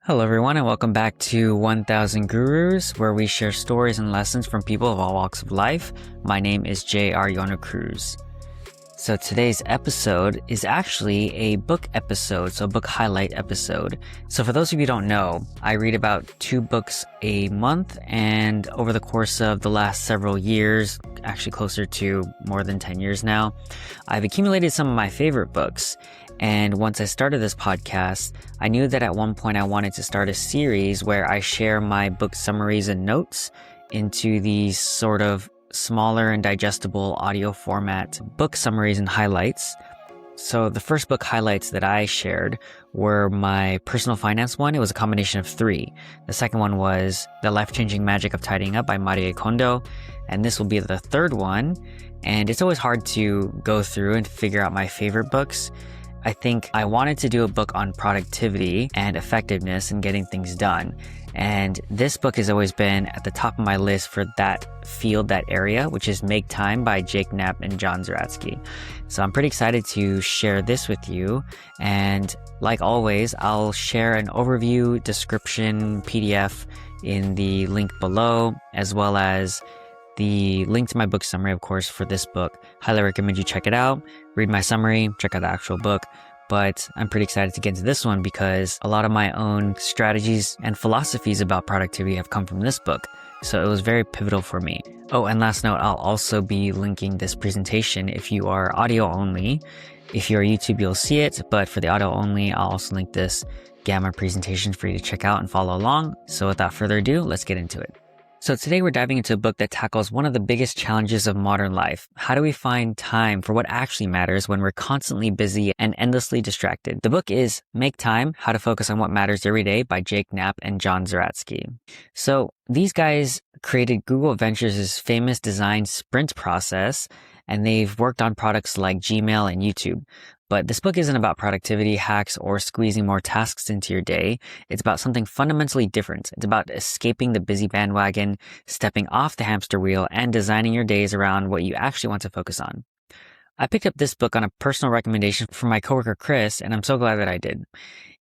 Hello everyone and welcome back to 1000 Gurus, where we share stories and lessons from people of all walks of life. My name is J.R. Yonocruz. So today's episode is actually a book episode, so a book highlight episode. So for those of you who don't know, I read about 2 books a month, and over the course of the last several years, actually closer to more than 10 years now, I've accumulated some of my favorite books. And once I started this podcast, I knew that at one point I wanted to start a series where I share my book summaries and notes into these sort of smaller and digestible audio format book summaries and highlights. So the first book highlights that I shared were my personal finance one. It was a combination of 3. The second one was The Life-Changing Magic of Tidying Up by Marie Kondo. And this will be the third one. And it's always hard to go through and figure out my favorite books. I think I wanted to do a book on productivity and effectiveness and getting things done. And this book has always been at the top of my list for that field, that area, which is Make Time by Knapp and John Zeratsky. So I'm pretty excited to share this with you. And like always, I'll share an overview, description, PDF in the link below, as well as the link to my book summary, of course, for this book. Highly recommend you check it out, read my summary, check out the actual book. But I'm pretty excited to get into this one because a lot of my own strategies and philosophies about productivity have come from this book. So it was very pivotal for me. Oh, and last note, I'll also be linking this presentation if you are audio only. If you're YouTube, you'll see it, but for the audio only, I'll also link this Gamma presentation for you to check out and follow along. So without further ado, let's get into it. So today we're diving into a book that tackles one of the biggest challenges of modern life. How do we find time for what actually matters when we're constantly busy and endlessly distracted? The book is Make Time, How to Focus on What Matters Every Day by Knapp and John Zeratsky. So these guys created Google Ventures' famous design sprint process, and they've worked on products like Gmail and YouTube. But this book isn't about productivity hacks or squeezing more tasks into your day. It's about something fundamentally different. It's about escaping the busy bandwagon, stepping off the hamster wheel, and designing your days around what you actually want to focus on. I picked up this book on a personal recommendation from my coworker Chris, and I'm so glad that I did.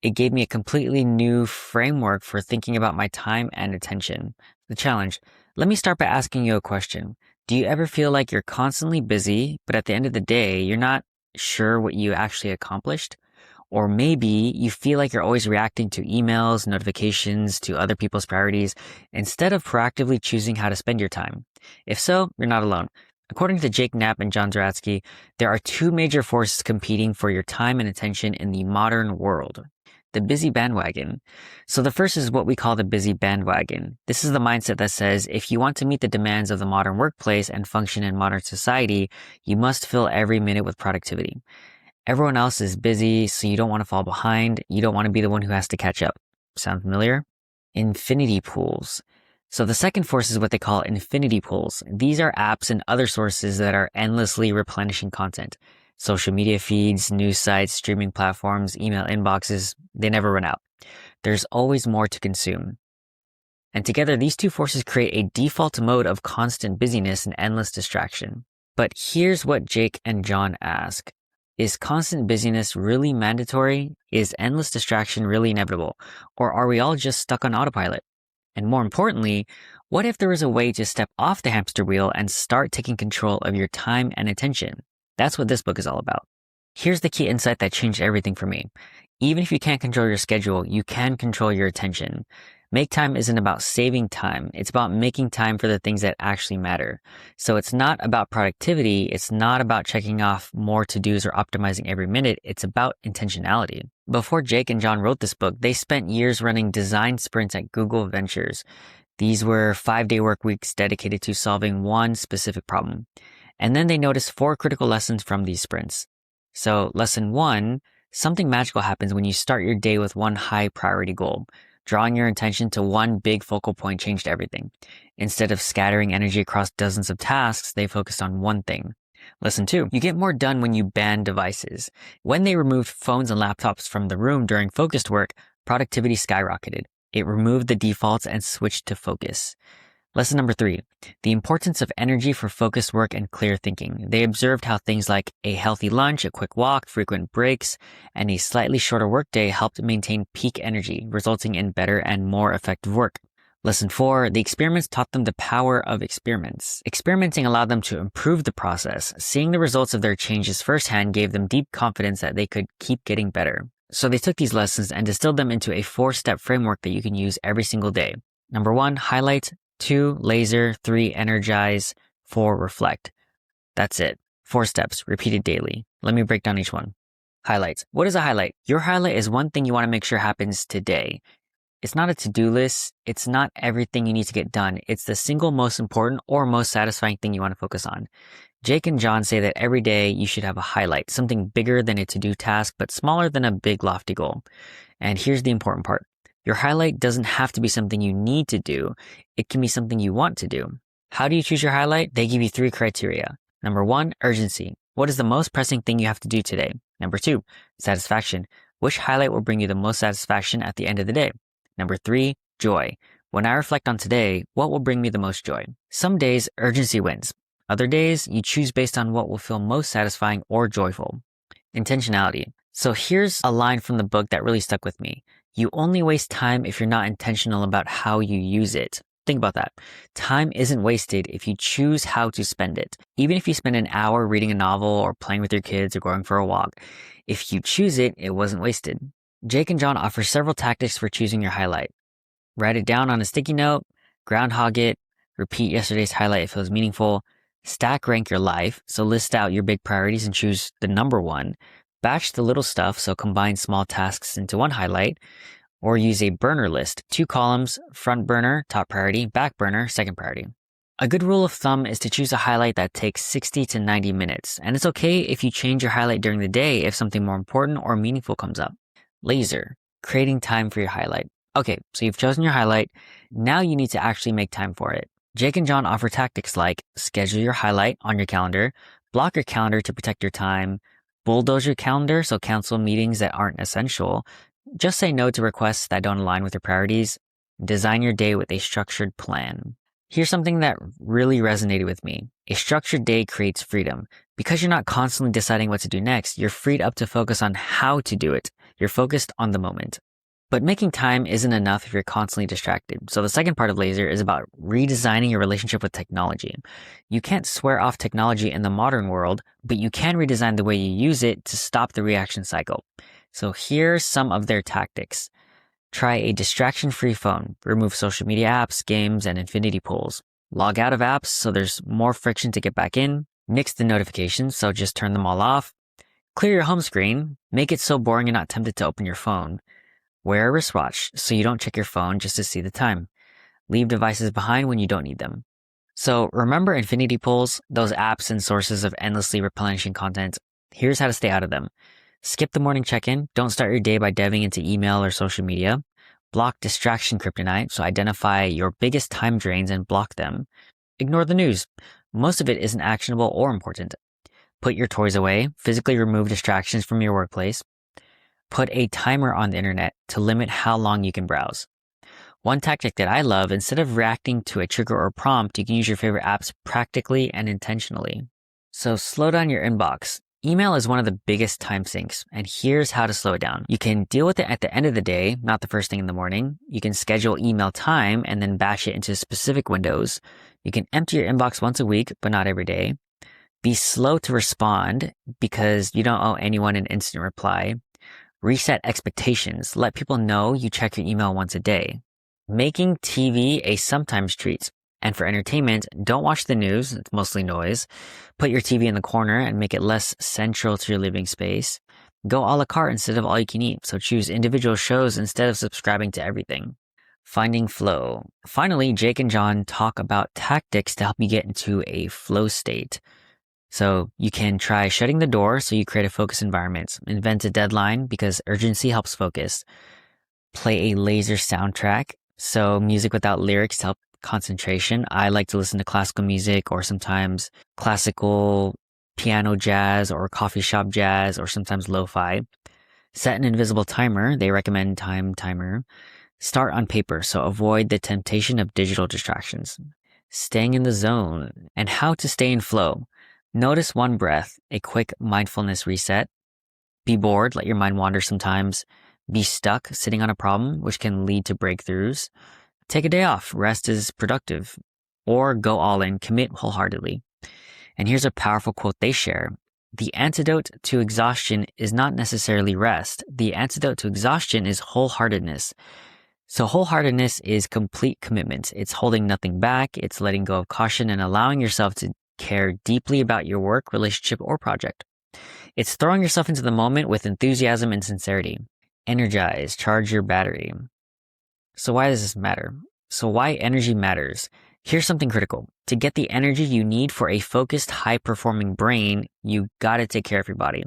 It gave me a completely new framework for thinking about my time and attention. The challenge. Let me start by asking you a question. Do you ever feel like you're constantly busy, but at the end of the day, you're not sure what you actually accomplished? Or maybe you feel like you're always reacting to emails, notifications, to other people's priorities, instead of proactively choosing how to spend your time. If so, you're not alone. According to Knapp and John Zeratsky, there are 2 major forces competing for your time and attention in the modern world. The busy bandwagon. So the first is what we call the busy bandwagon. This is the mindset that says if you want to meet the demands of the modern workplace and function in modern society, you must fill every minute with productivity. Everyone else is busy, so you don't want to fall behind. You don't want to be the one who has to catch up. Sound familiar? Infinity pools. So the second force is what they call infinity pools. These are apps and other sources that are endlessly replenishing content. Social media feeds, news sites, streaming platforms, email inboxes, they never run out. There's always more to consume. And together, these 2 forces create a default mode of constant busyness and endless distraction. But here's what Jake and John ask. Is constant busyness really mandatory? Is endless distraction really inevitable? Or are we all just stuck on autopilot? And more importantly, what if there was a way to step off the hamster wheel and start taking control of your time and attention? That's what this book is all about. Here's the key insight that changed everything for me. Even if you can't control your schedule, you can control your attention. Make Time isn't about saving time. It's about making time for the things that actually matter. So it's not about productivity. It's not about checking off more to-dos or optimizing every minute. It's about intentionality. Before Jake and John wrote this book, they spent years running design sprints at Google Ventures. These were 5-day work weeks dedicated to solving one specific problem. And then they noticed 4 critical lessons from these sprints. So lesson 1, something magical happens when you start your day with one high priority goal. Drawing your attention to one big focal point changed everything. Instead of scattering energy across dozens of tasks, they focused on one thing. Lesson 2, you get more done when you ban devices. When they removed phones and laptops from the room during focused work, productivity skyrocketed. It removed the defaults and switched to focus. Lesson number 3, the importance of energy for focused work and clear thinking. They observed how things like a healthy lunch, a quick walk, frequent breaks, and a slightly shorter workday helped maintain peak energy, resulting in better and more effective work. Lesson 4, the experiments taught them the power of experiments. Experimenting allowed them to improve the process. Seeing the results of their changes firsthand gave them deep confidence that they could keep getting better. So they took these lessons and distilled them into a 4-step framework that you can use every single day. Number 1, highlight. 2, laser. 3, energize. 4, reflect. That's it. 4 steps, repeated daily. Let me break down each one. Highlights. What is a highlight? Your highlight is one thing you want to make sure happens today. It's not a to-do list. It's not everything you need to get done. It's the single most important or most satisfying thing you want to focus on. Jake and John say that every day you should have a highlight, something bigger than a to-do task, but smaller than a big lofty goal. And here's the important part. Your highlight doesn't have to be something you need to do. It can be something you want to do. How do you choose your highlight? They give you 3 criteria. Number 1, urgency. What is the most pressing thing you have to do today? Number 2, satisfaction. Which highlight will bring you the most satisfaction at the end of the day? Number 3, joy. When I reflect on today, what will bring me the most joy? Some days, urgency wins. Other days, you choose based on what will feel most satisfying or joyful. Intentionality. So here's a line from the book that really stuck with me. You only waste time if you're not intentional about how you use it. Think about that. Time isn't wasted if you choose how to spend it. Even if you spend an hour reading a novel or playing with your kids or going for a walk, if you choose it, it wasn't wasted. Jake and John offer several tactics for choosing your highlight. Write it down on a sticky note, groundhog it, repeat yesterday's highlight if it was meaningful, stack rank your life, so list out your big priorities and choose the number 1, batch the little stuff, so combine small tasks into one highlight, or use a burner list, 2 columns, front burner, top priority, back burner, second priority. A good rule of thumb is to choose a highlight that takes 60 to 90 minutes, and it's okay if you change your highlight during the day if something more important or meaningful comes up. Laser, creating time for your highlight. Okay, so you've chosen your highlight. Now you need to actually make time for it. Jake and John offer tactics like schedule your highlight on your calendar, block your calendar to protect your time, bulldoze your calendar, so cancel meetings that aren't essential, just say no to requests that don't align with your priorities, design your day with a structured plan. Here's something that really resonated with me. A structured day creates freedom. Because you're not constantly deciding what to do next, you're freed up to focus on how to do it. You're focused on the moment. But making time isn't enough if you're constantly distracted. So the second part of Laser is about redesigning your relationship with technology. You can't swear off technology in the modern world, but you can redesign the way you use it to stop the reaction cycle. So here's some of their tactics. Try a distraction-free phone. Remove social media apps, games, and infinity pools. Log out of apps so there's more friction to get back in. Nix the notifications, so just turn them all off. Clear your home screen. Make it so boring you're not tempted to open your phone. Wear a wristwatch so you don't check your phone just to see the time. Leave devices behind when you don't need them. So remember infinity pools, those apps and sources of endlessly replenishing content. Here's how to stay out of them. Skip the morning check-in. Don't start your day by diving into email or social media. Block distraction kryptonite, so identify your biggest time drains and block them. Ignore the news. Most of it isn't actionable or important. Put your toys away. Physically remove distractions from your workplace. Put a timer on the internet to limit how long you can browse. One tactic that I love, instead of reacting to a trigger or prompt, you can use your favorite apps practically and intentionally. So slow down your inbox. Email is one of the biggest time sinks, and here's how to slow it down. You can deal with it at the end of the day, not the first thing in the morning. You can schedule email time and then batch it into specific windows. You can empty your inbox once a week, but not every day. Be slow to respond because you don't owe anyone an instant reply. Reset expectations. Let people know you check your email once a day. Making TV a sometimes treat. And for entertainment, don't watch the news. It's mostly noise. Put your TV in the corner and make it less central to your living space. Go a la carte instead of all you can eat. So choose individual shows instead of subscribing to everything. Finding flow. Finally, Jake and John talk about tactics to help you get into a flow state. So you can try shutting the door so you create a focused environment. Invent a deadline because urgency helps focus. Play a laser soundtrack. So music without lyrics to help concentration. I like to listen to classical music or sometimes classical piano jazz or coffee shop jazz or sometimes lo-fi. Set an invisible timer. They recommend timer. Start on paper, so avoid the temptation of digital distractions. staying in the zone, and how to stay in flow. Notice one breath, a quick mindfulness reset. Be bored, let your mind wander sometimes. Be stuck sitting on a problem, which can lead to breakthroughs. Take a day off, rest is productive. Or go all in, commit wholeheartedly. And here's a powerful quote they share. The antidote to exhaustion is not necessarily rest. The antidote to exhaustion is wholeheartedness. So wholeheartedness is complete commitment. It's holding nothing back. It's letting go of caution and allowing yourself to care deeply about your work, relationship, or project. It's throwing yourself into the moment with enthusiasm and sincerity. Energize, charge your battery. So why does this matter? So why energy matters? Here's something critical. To get the energy you need for a focused, high-performing brain, you gotta take care of your body.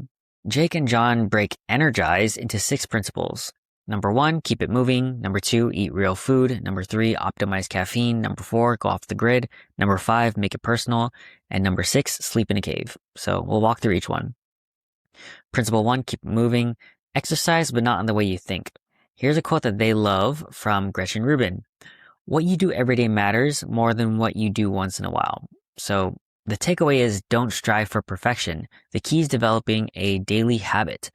Jake and John break Energize into 6 principles. Number 1, keep it moving. Number 2, eat real food. Number 3, optimize caffeine. Number 4, go off the grid. Number 5, make it personal. And number 6, sleep in a cave. So we'll walk through each one. Principle 1, keep it moving. Exercise, but not in the way you think. Here's a quote that they love from Gretchen Rubin. What you do every day matters more than what you do once in a while. So the takeaway is don't strive for perfection. The key is developing a daily habit.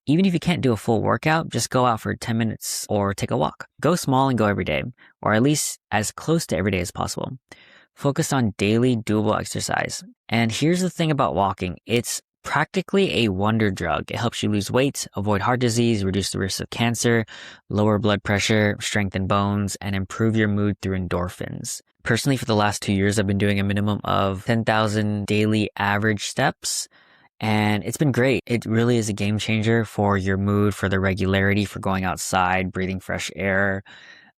Even if you can't do a full workout, just go out for 10 minutes or take a walk. Go small and go every day, or at least as close to every day as possible. Focus on daily doable exercise. And here's the thing about walking. It's practically a wonder drug. It helps you lose weight, avoid heart disease, reduce the risk of cancer, lower blood pressure, strengthen bones, and improve your mood through endorphins. Personally, for the last 2 years, I've been doing a minimum of 10,000 daily average steps. And it's been great. It really is a game changer for your mood, for the regularity, for going outside, breathing fresh air.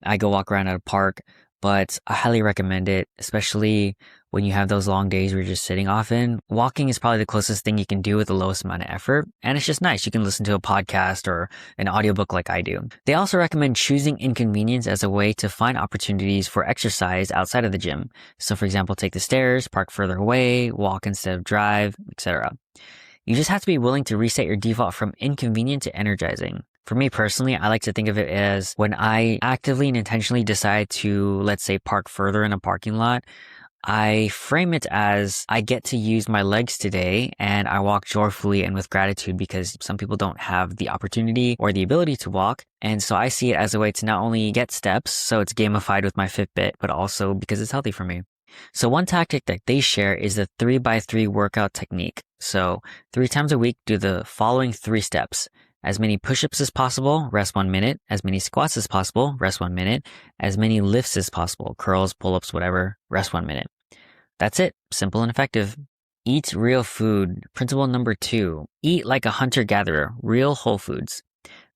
I go walk around at a park, but I highly recommend it, especially when you have those long days where you're just sitting often. Walking is probably the closest thing you can do with the lowest amount of effort. And it's just nice. You can listen to a podcast or an audiobook like I do. They also recommend choosing inconvenience as a way to find opportunities for exercise outside of the gym. So for example, take the stairs, park further away, walk instead of drive, etc. You just have to be willing to reset your default from inconvenient to energizing. For me personally, I like to think of it as when I actively and intentionally decide to, let's say, park further in a parking lot, I frame it as I get to use my legs today and I walk joyfully and with gratitude because some people don't have the opportunity or the ability to walk. And so I see it as a way to not only get steps, so it's gamified with my Fitbit, but also because it's healthy for me. So one tactic that they share is the 3x3 workout technique. So 3 times a week, do the following 3 steps. As many push-ups as possible, rest 1 minute. As many squats as possible, rest 1 minute. As many lifts as possible, curls, pull-ups, whatever, rest 1 minute. That's it. Simple and effective. Eat real food. Principle number 2, eat like a hunter-gatherer, real whole foods.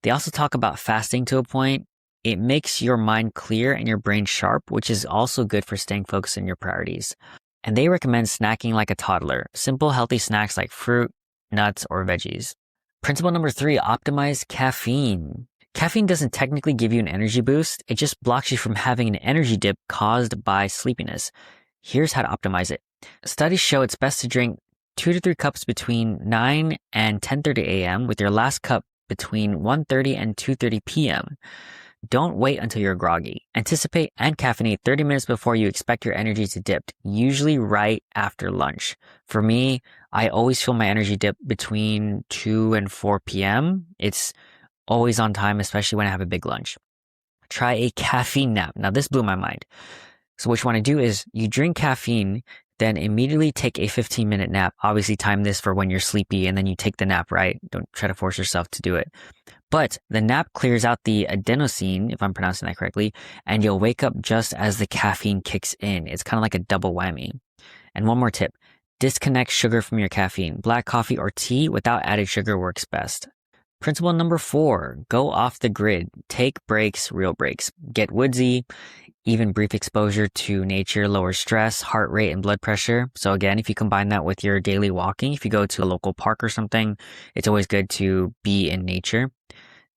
They also talk about fasting to a point. It makes your mind clear and your brain sharp, which is also good for staying focused on your priorities. And they recommend snacking like a toddler. Simple, healthy snacks like fruit, nuts, or veggies. Principle number 3, optimize caffeine. Caffeine doesn't technically give you an energy boost. It just blocks you from having an energy dip caused by sleepiness. Here's how to optimize it. Studies show it's best to drink 2 to 3 cups between 9 and 10:30 a.m. with your last cup between 1:30 and 2:30 p.m. Don't wait until you're groggy. Anticipate and caffeinate 30 minutes before you expect your energy to dip, usually right after lunch. For me, I always feel my energy dip between 2 and 4 p.m. It's always on time, especially when I have a big lunch. Try a caffeine nap. Now, this blew my mind. So what you want to do is you drink caffeine, then immediately take a 15-minute nap. Obviously, time this for when you're sleepy, and then you take the nap, right? Don't try to force yourself to do it. But the nap clears out the adenosine, if I'm pronouncing that correctly, and you'll wake up just as the caffeine kicks in. It's kind of like a double whammy. And one more tip, disconnect sugar from your caffeine. Black coffee or tea without added sugar works best. Principle number 4, go off the grid. Take breaks, real breaks. Get woodsy. Even brief exposure to nature lowers stress, heart rate, and blood pressure. So again, if you combine that with your daily walking, if you go to a local park or something, it's always good to be in nature.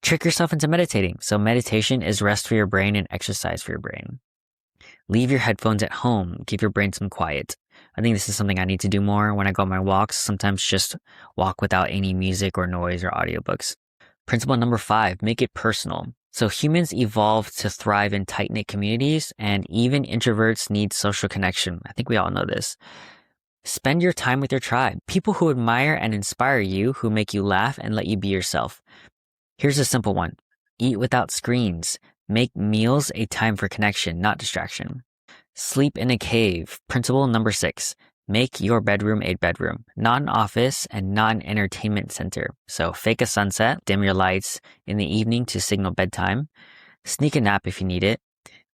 Trick yourself into meditating. So meditation is rest for your brain and exercise for your brain. Leave your headphones at home. Give your brain some quiet. I think this is something I need to do more when I go on my walks. Sometimes just walk without any music or noise or audiobooks. Principle number 5, make it personal. So humans evolved to thrive in tight-knit communities, and even introverts need social connection. I think we all know this. Spend your time with your tribe, people who admire and inspire you, who make you laugh and let you be yourself. Here's a simple one. Eat without screens. Make meals a time for connection, not distraction. Sleep in a cave. Principle number 6. Make your bedroom a bedroom, not an office and not an entertainment center. So fake a sunset, dim your lights in the evening to signal bedtime. Sneak a nap if you need it.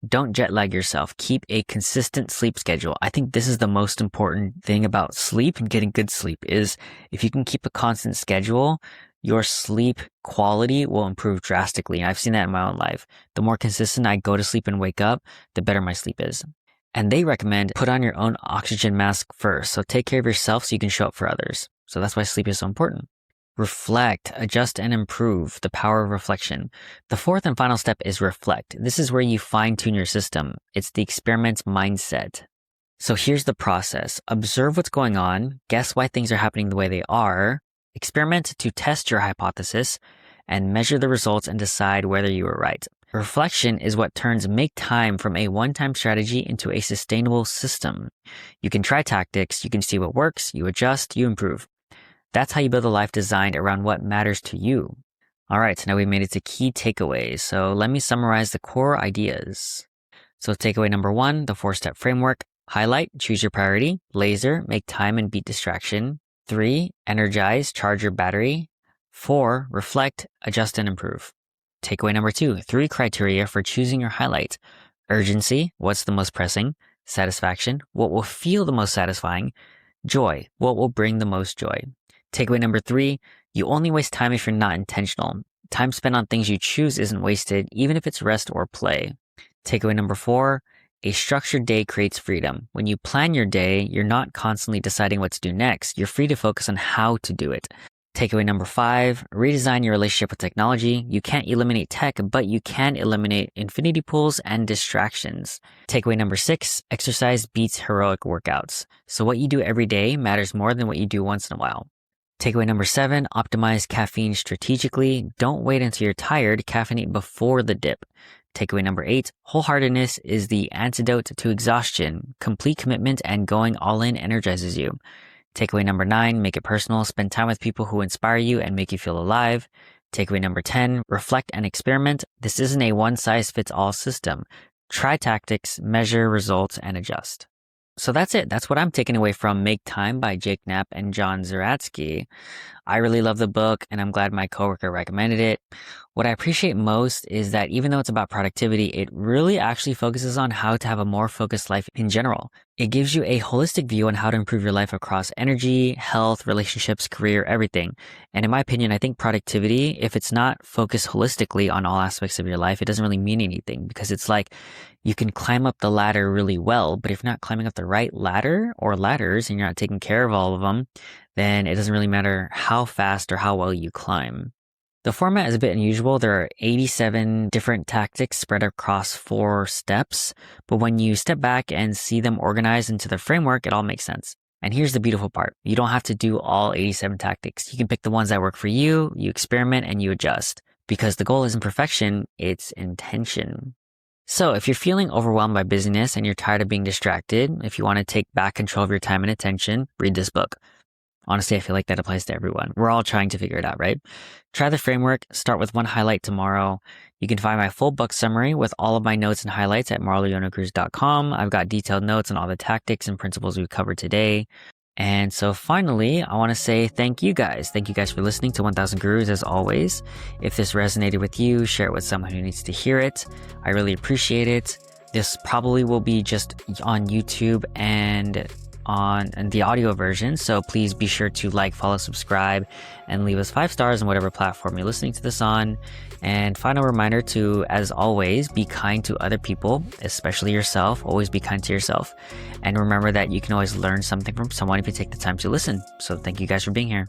Don't jet lag yourself. Keep a consistent sleep schedule. I think this is the most important thing about sleep and getting good sleep is if you can keep a constant schedule, your sleep quality will improve drastically. And I've seen that in my own life. The more consistent I go to sleep and wake up, the better my sleep is. And they recommend put on your own oxygen mask first. So take care of yourself so you can show up for others. So that's why sleep is so important. Reflect, adjust, and improve. The power of reflection. The fourth and final step is reflect. This is where you fine-tune your system. It's the experiment mindset. So here's the process. Observe what's going on, guess why things are happening the way they are, experiment to test your hypothesis, and measure the results and decide whether you were right. Reflection is what turns make time from a one-time strategy into a sustainable system. You can try tactics, you can see what works, you adjust, you improve. That's how you build a life designed around what matters to you. All right, so now we made it to key takeaways. So let me summarize the core ideas. So takeaway number 1, the 4-step framework. Highlight, choose your priority. Laser, make time and beat distraction. 3, energize, charge your battery. 4, reflect, adjust and improve. Takeaway number 2, 3 criteria for choosing your highlight. Urgency, what's the most pressing? Satisfaction, what will feel the most satisfying? Joy, what will bring the most joy? Takeaway number 3, you only waste time if you're not intentional. Time spent on things you choose isn't wasted, even if it's rest or play. Takeaway number 4, a structured day creates freedom. When you plan your day, you're not constantly deciding what to do next. You're free to focus on how to do it. Takeaway number 5, redesign your relationship with technology. You can't eliminate tech, but you can eliminate infinity pools and distractions. Takeaway number 6, exercise beats heroic workouts. So what you do every day matters more than what you do once in a while. Takeaway number 7, optimize caffeine strategically. Don't wait until you're tired, caffeinate before the dip. Takeaway number 8, wholeheartedness is the antidote to exhaustion. Complete commitment and going all in energizes you. Takeaway number 9, make it personal. Spend time with people who inspire you and make you feel alive. Takeaway number 10, reflect and experiment. This isn't a one-size-fits-all system. Try tactics, measure results, and adjust. So that's it. That's what I'm taking away from Make Time by Jake Knapp and John Zeratsky. I really love the book and I'm glad my coworker recommended it. What I appreciate most is that even though it's about productivity, it really actually focuses on how to have a more focused life in general. It gives you a holistic view on how to improve your life across energy, health, relationships, career, everything. And in my opinion, I think productivity, if it's not focused holistically on all aspects of your life, it doesn't really mean anything because it's like you can climb up the ladder really well, but if you're not climbing up the right ladder or ladders and you're not taking care of all of them, then it doesn't really matter how fast or how well you climb. The format is a bit unusual. There are 87 different tactics spread across 4 steps, but when you step back and see them organized into the framework, it all makes sense. And here's the beautiful part. You don't have to do all 87 tactics. You can pick the ones that work for you, you experiment, and you adjust. Because the goal isn't perfection, it's intention. So if you're feeling overwhelmed by busyness and you're tired of being distracted, if you want to take back control of your time and attention, read this book. Honestly, I feel like that applies to everyone. We're all trying to figure it out, right? Try the framework. Start with one highlight tomorrow. You can find my full book summary with all of my notes and highlights at marloyonocruz.com. I've got detailed notes on all the tactics and principles we covered today. And so finally, I want to say thank you guys. Thank you guys for listening to 1000 Gurus as always. If this resonated with you, share it with someone who needs to hear it. I really appreciate it. This probably will be just on YouTube and on the audio version. So please be sure to like, follow, subscribe, and leave us 5 stars on whatever platform you're listening to this on. And final reminder to, as always, be kind to other people, especially yourself. Always be kind to yourself. And remember that you can always learn something from someone if you take the time to listen. So thank you guys for being here.